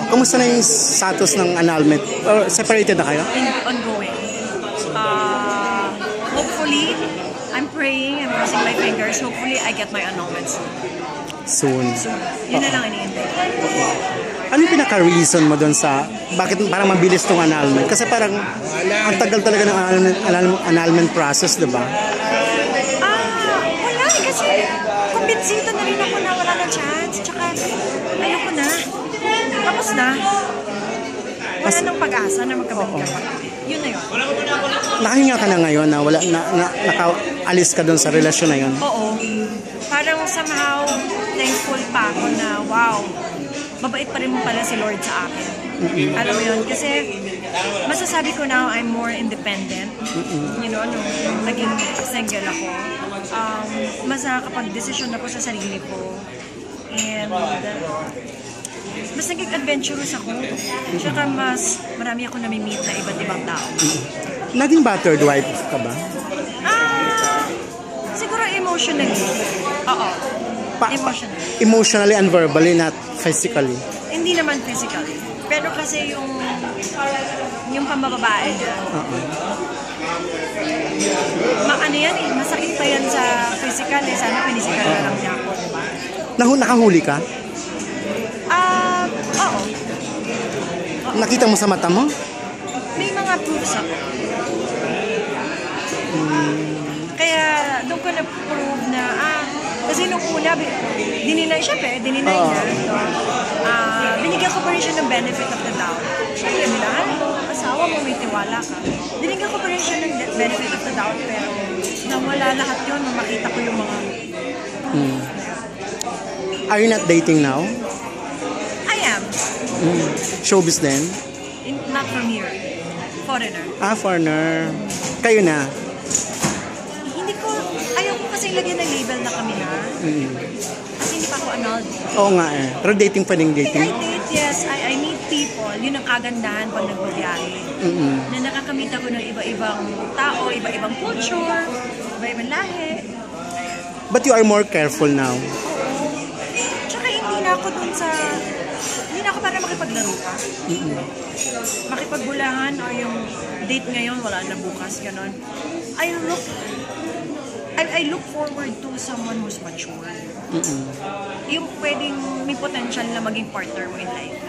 Kamusta na yung status ng annulment? Or separated na kayo? Ongoing. Hopefully, I'm praying, I'm crossing my fingers. Hopefully, I get my annulment Soon. Yun na lang iniintay. Ano yung pinaka-reason mo doon sa bakit parang mabilis tong annulment? Kasi parang ang tagal talaga ng annulment process, di ba? Wala kasi kumbinsido na rin ako na wala na chance. Tsaka ayoko na. Tapos na. Wala nang pag-asa na magkabalikan pa. Yun na yun. Nakahinga ka na ngayon na wala nakaalis ka doon sa relasyon na yun? Oo. Parang somehow thankful pa ako na wow, mabait pa rin mo pala si Lord sa akin. Alam mo yun? Kasi masasabi ko now I'm more independent. You know, nung naging single ako, mas nakakapag-desisyon ako sa sarili ko. And mas naging adventurous ako. Tsaka mas marami ako nami-meet na iba't ibang tao. Naging battered wife ka ba? Siguro emotionally. Oo. Emotionally. Emotionally and verbally, not physically? Hindi naman physically. Pero kasi yung pambababae niya. Ano yan eh, masakit pa yan sa physical eh. Sana physical na lang niya ako, diba? Nakahuli ka? Oo. Nakita mo sa mata mo? May mga proofs ako. Kaya doon ko na-prove na, kasi nung una, dininay siya dininay niya. Binigyan ko pa rin siya ng benefit of the doubt. Siyempre, minahal mo, asawa mo, may tiwala ka. Binigyan ko pa rin siya ng benefit of the doubt, pero nawala lahat yun nung makita ko yung mga... Are you not dating now? I am. Showbiz din? Not from here. Foreigner. Foreigner. Kayo na? Hindi ko, ayaw ko kasi lagyan ng label na kami na. Kasi hindi pa ako annulled. Oo nga eh. Pero dating pa rin dating? I date, yes. I meet people. Yun ang kagandahan pag nagbabiyahe. Na nakakamit ako ng iba-ibang tao, iba-ibang culture, iba-ibang lahi. But you are more careful now? Tsaka hindi na ako dun sa... Hindi na ako para makipaglaro ka. Makipagbulahan o yung date ngayon, wala na bukas, ganon. I look forward to someone who's mature. Yung pwedeng may potential na maging partner mo in life.